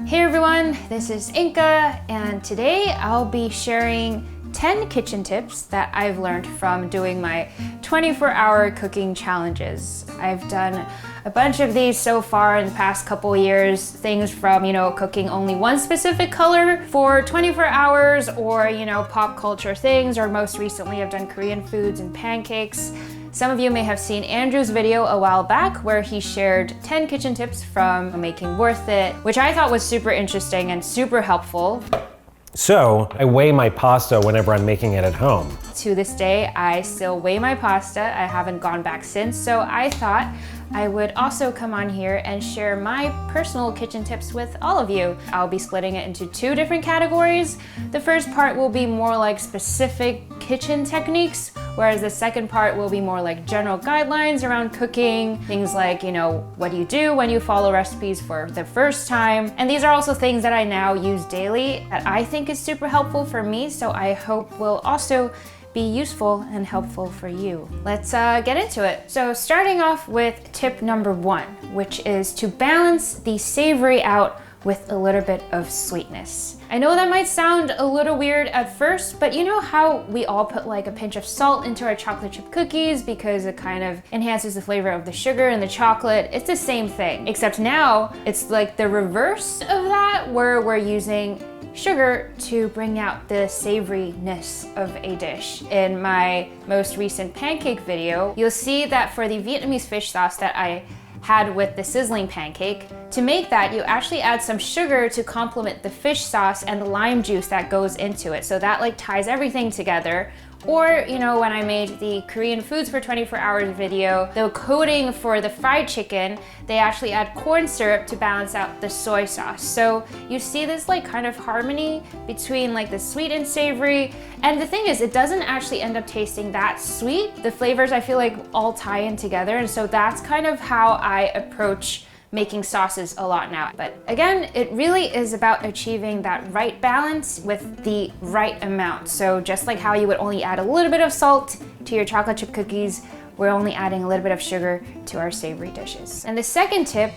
Hey everyone, this is Inga, and today I'll be sharing 10 kitchen tips that I've learned from doing my 24-hour cooking challenges. I've done a bunch of these so far in the past couple years, things from, cooking only one specific color for 24 hours or, pop culture things, or most recently I've done Korean foods and pancakes. Some of you may have seen Andrew's video a while back where he shared 10 kitchen tips from making Worth It, which I thought was super interesting and super helpful. So I weigh my pasta whenever I'm making it at home. To this day, I still weigh my pasta. I haven't gone back since, so I thought I would also come on here and share my personal kitchen tips with all of you. I'll be splitting it into two different categories. The first part will be more like specific kitchen techniques, whereas the second part will be more like general guidelines around cooking, things like, what do you do when you follow recipes for the first time? And these are also things that I now use daily that I think is super helpful for me, so I hope will also be useful and helpful for you. Let's get into it. So starting off with tip number 1, which is to balance the savory out with a little bit of sweetness. I know that might sound a little weird at first, but you know how we all put like a pinch of salt into our chocolate chip cookies because it kind of enhances the flavor of the sugar and the chocolate? It's the same thing, except now it's like the reverse of that, where we're using sugar to bring out the savoriness of a dish. In my most recent pancake video, you'll see that for the Vietnamese fish sauce that I had with the sizzling pancake, to make that you actually add some sugar to complement the fish sauce and the lime juice that goes into it. So that like ties everything together. Or, when I made the Korean foods for 24 hours video, the coating for the fried chicken, they actually add corn syrup to balance out the soy sauce. So you see this like kind of harmony between like the sweet and savory. And the thing is, it doesn't actually end up tasting that sweet. The flavors I feel like all tie in together. And so that's kind of how I approach making sauces a lot now. But again, it really is about achieving that right balance with the right amount. So just like how you would only add a little bit of salt to your chocolate chip cookies, we're only adding a little bit of sugar to our savory dishes. And the second tip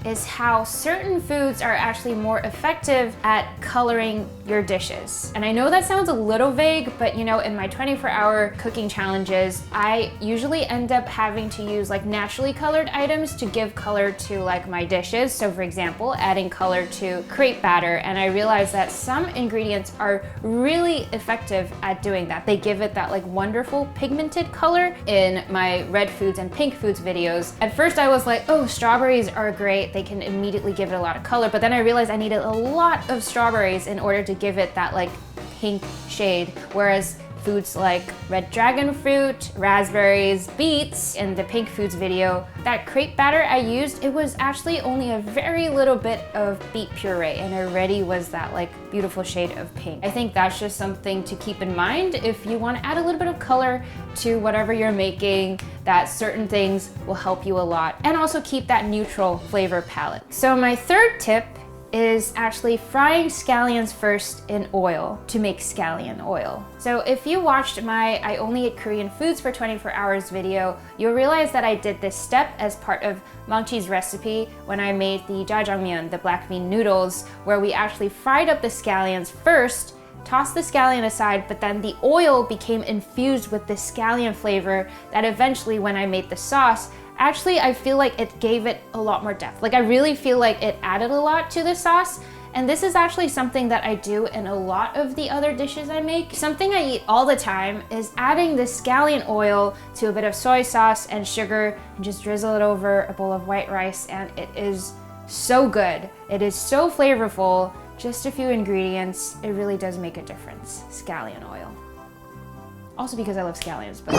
is how certain foods are actually more effective at coloring your dishes. And I know that sounds a little vague, but in my 24-hour cooking challenges, I usually end up having to use like naturally colored items to give color to like my dishes. So for example, adding color to crepe batter, and I realized that some ingredients are really effective at doing that. They give it that like wonderful pigmented color. In my red foods and pink foods videos, at first I was like, oh, strawberries are great. They can immediately give it a lot of color, but then I realized I needed a lot of strawberries in order to give it that like pink shade, whereas foods like red dragon fruit, raspberries, beets, in the pink foods video, that crepe batter I used, it was actually only a very little bit of beet puree and already was that like beautiful shade of pink. I think that's just something to keep in mind if you want to add a little bit of color to whatever you're making, that certain things will help you a lot, and also keep that neutral flavor palette. So my third tip is actually frying scallions first in oil to make scallion oil. So if you watched my I only eat Korean foods for 24 hours video, you'll realize that I did this step as part of Mangchi's recipe when I made the jjajangmyeon, the black bean noodles, where we actually fried up the scallions first, tossed the scallion aside, but then the oil became infused with the scallion flavor that eventually, when I made the sauce, actually, I feel like it gave it a lot more depth. Like I really feel like it added a lot to the sauce. And this is actually something that I do in a lot of the other dishes I make. Something I eat all the time is adding the scallion oil to a bit of soy sauce and sugar and just drizzle it over a bowl of white rice, and it is so good. It is so flavorful. Just a few ingredients. It really does make a difference. Scallion oil. Also because I love scallions, but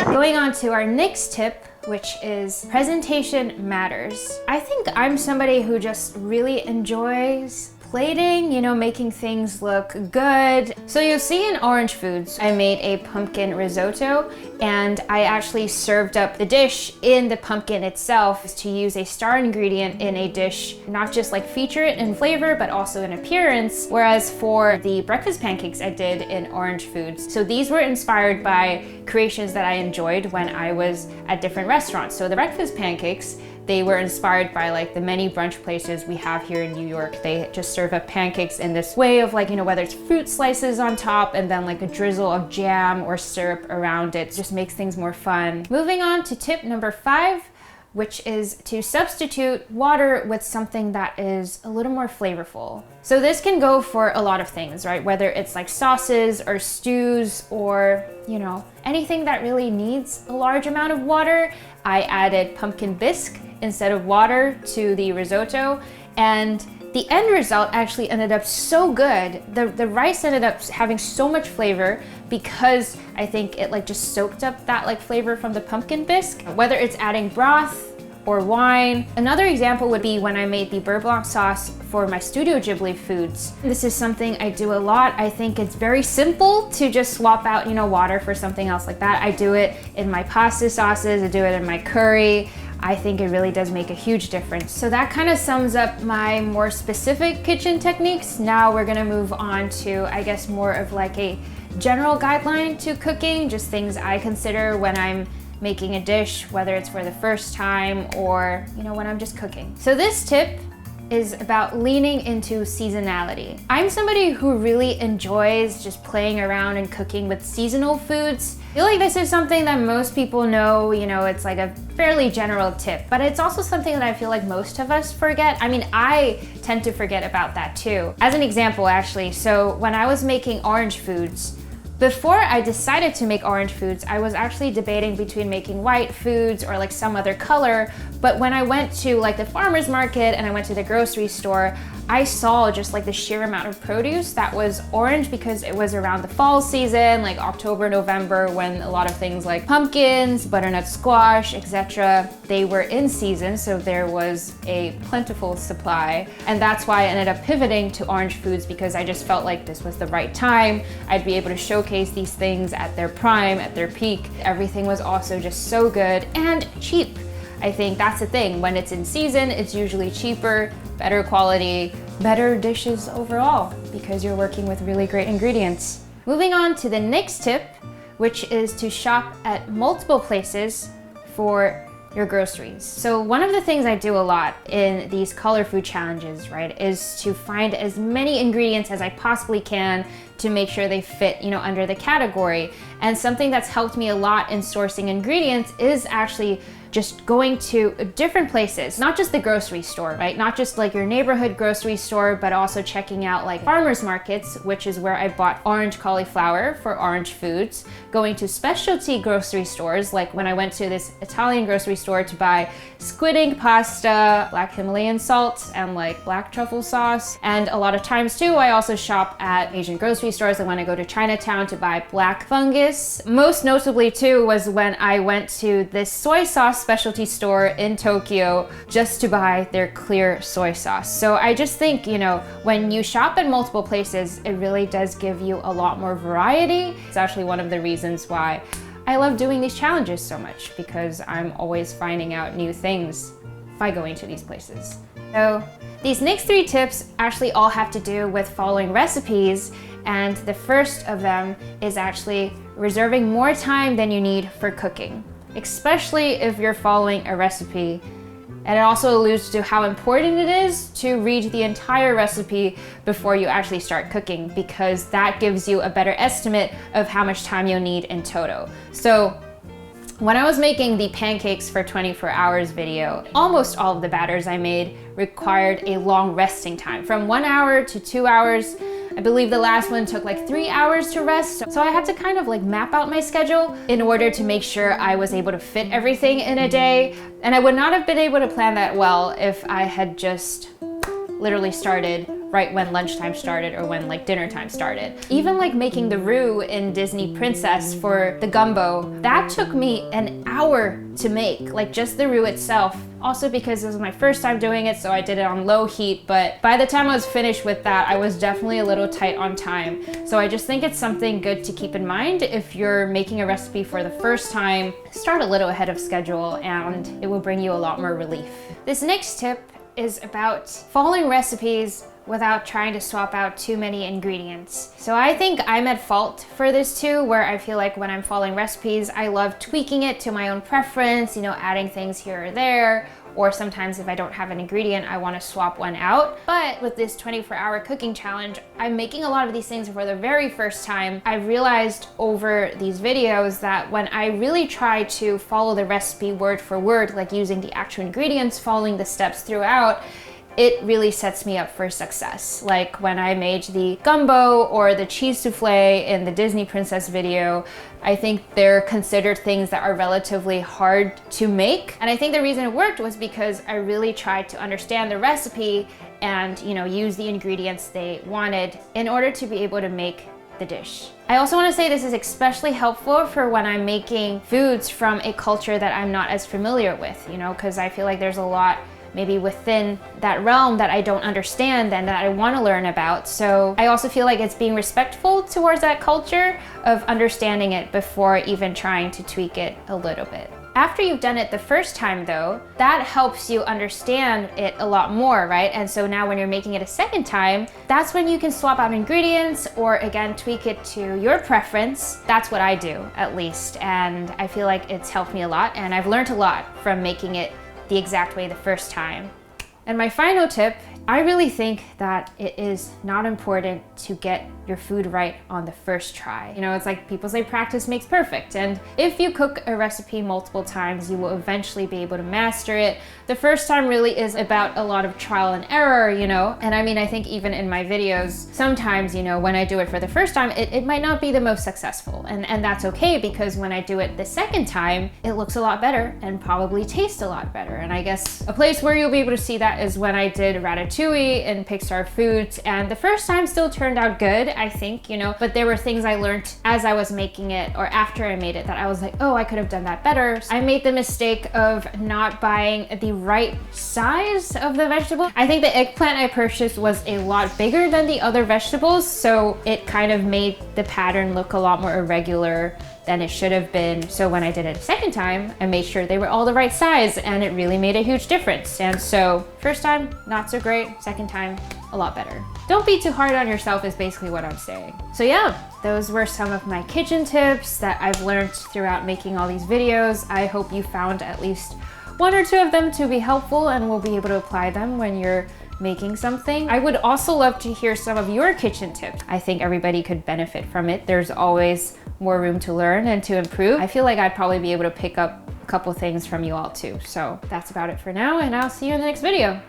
going on to our next tip, which is presentation matters. I think I'm somebody who just really enjoys plating, making things look good. So you'll see in Orange Foods, I made a pumpkin risotto, and I actually served up the dish in the pumpkin itself to use a star ingredient in a dish, not just like feature it in flavor, but also in appearance. Whereas for the breakfast pancakes I did in Orange Foods, so these were inspired by creations that I enjoyed when I was at different restaurants. So the breakfast pancakes, They were inspired by like the many brunch places we have here in New York. They just serve up pancakes in this way of like, you know, whether it's fruit slices on top and then like a drizzle of jam or syrup around it. It just makes things more fun. Moving on to tip number 5, which is to substitute water with something that is a little more flavorful. So this can go for a lot of things, right? Whether it's like sauces or stews or, you know, anything that really needs a large amount of water. I added pumpkin bisque instead of water to the risotto, and the end result actually ended up so good. The rice ended up having so much flavor because I think it like just soaked up that like flavor from the pumpkin bisque, whether it's adding broth or wine. Another example would be when I made the beurre blanc sauce for my Studio Ghibli foods. This is something I do a lot. I think it's very simple to just swap out, you know, water for something else like that. I do it in my pasta sauces, I do it in my curry. I think it really does make a huge difference. So that kind of sums up my more specific kitchen techniques. Now we're gonna move on to, I guess, more of like a general guideline to cooking, just things I consider when I'm making a dish, whether it's for the first time or, you know, when I'm just cooking. So this tip is about leaning into seasonality. I'm somebody who really enjoys just playing around and cooking with seasonal foods. I feel like this is something that most people know, you know, it's like a fairly general tip, but it's also something that I feel like most of us forget. I mean, I tend to forget about that too. As an example, actually, so when I was making orange foods, before I decided to make orange foods, I was actually debating between making white foods or like some other color. But when I went to like the farmer's market and I went to the grocery store, I saw just like the sheer amount of produce that was orange because it was around the fall season, like October, November, when a lot of things like pumpkins, butternut squash, etc., they were in season, so there was a plentiful supply. And that's why I ended up pivoting to orange foods, because I just felt like this was the right time. I'd be able to showcase these things at their prime, at their peak. Everything was also just so good and cheap. I think that's the thing. When it's in season, it's usually cheaper, better quality, better dishes overall, because you're working with really great ingredients. Moving on to the next tip, which is to shop at multiple places for your groceries. So one of the things I do a lot in these color food challenges, right, is to find as many ingredients as I possibly can to make sure they fit, you know, under the category. And something that's helped me a lot in sourcing ingredients is actually just going to different places, not just the grocery store, right? Not just like your neighborhood grocery store, but also checking out like farmers markets, which is where I bought orange cauliflower for orange foods, going to specialty grocery stores, like when I went to this Italian grocery store to buy squid ink pasta, black Himalayan salt, and like black truffle sauce. And a lot of times too, I also shop at Asian grocery stores. I want to go to Chinatown to buy black fungus. Most notably too was when I went to this soy sauce specialty store in Tokyo just to buy their clear soy sauce. So I just think, you know, when you shop at multiple places, it really does give you a lot more variety. It's actually one of the reasons why I love doing these challenges so much, because I'm always finding out new things by going to these places. So these next 3 tips actually all have to do with following recipes, and the first of them is actually reserving more time than you need for cooking, especially if you're following a recipe. And it also alludes to how important it is to read the entire recipe before you actually start cooking, because that gives you a better estimate of how much time you'll need in total. So when I was making the pancakes for 24 hours video, almost all of the batters I made required a long resting time, from 1 hour to 2 hours. I believe the last one took like 3 hours to rest. So I had to kind of like map out my schedule in order to make sure I was able to fit everything in a day. And I would not have been able to plan that well if I had just literally started right when lunchtime started or when like dinner time started. Even like making the roux in Disney Princess for the gumbo, that took me an hour to make, like just the roux itself. Also because this was my first time doing it, so I did it on low heat, but by the time I was finished with that, I was definitely a little tight on time. So I just think it's something good to keep in mind if you're making a recipe for the first time. Start a little ahead of schedule and it will bring you a lot more relief. This next tip is about following recipes without trying to swap out too many ingredients. So I think I'm at fault for this too, where I feel like when I'm following recipes, I love tweaking it to my own preference, you know, adding things here or there, or sometimes if I don't have an ingredient, I want to swap one out. But with this 24-hour cooking challenge, I'm making a lot of these things for the very first time. I realized over these videos that when I really try to follow the recipe word for word, like using the actual ingredients, following the steps throughout, it really sets me up for success. Like when I made the gumbo or the cheese souffle in the Disney princess video, I think they're considered things that are relatively hard to make. And I think the reason it worked was because I really tried to understand the recipe and, you know, use the ingredients they wanted in order to be able to make the dish. I also want to say this is especially helpful for when I'm making foods from a culture that I'm not as familiar with, you know, because I feel like there's a lot maybe within that realm that I don't understand and that I want to learn about. So I also feel like it's being respectful towards that culture of understanding it before even trying to tweak it a little bit. After you've done it the first time though, that helps you understand it a lot more, right? And so now when you're making it a second time, that's when you can swap out ingredients or again, tweak it to your preference. That's what I do, at least. And I feel like it's helped me a lot and I've learned a lot from making it the exact way the first time. And my final tip, I really think that it is not important to get your food right on the first try. You know, it's like people say practice makes perfect. And if you cook a recipe multiple times, you will eventually be able to master it. The first time really is about a lot of trial and error, you know? And I mean, I think even in my videos, sometimes, you know, when I do it for the first time, it might not be the most successful. And that's okay because when I do it the second time, it looks a lot better and probably tastes a lot better. And I guess a place where you'll be able to see that is when I did ratatouille in Pixar Foods. And the first time still turned out good, I think, you know, but there were things I learned as I was making it or after I made it that I was like, oh, I could have done that better. I made the mistake of not buying the right size of the vegetable. I think the eggplant I purchased was a lot bigger than the other vegetables, so it kind of made the pattern look a lot more irregular than it should have been. So when I did it a second time, I made sure they were all the right size and it really made a huge difference. And so first time, not so great. Second time, a lot better. Don't be too hard on yourself is basically what I'm saying. So yeah, those were some of my kitchen tips that I've learned throughout making all these videos. I hope you found at least one or two of them to be helpful and will be able to apply them when you're making something. I would also love to hear some of your kitchen tips. I think everybody could benefit from it. There's always more room to learn and to improve. I feel like I'd probably be able to pick up a couple things from you all too. So that's about it for now, and I'll see you in the next video.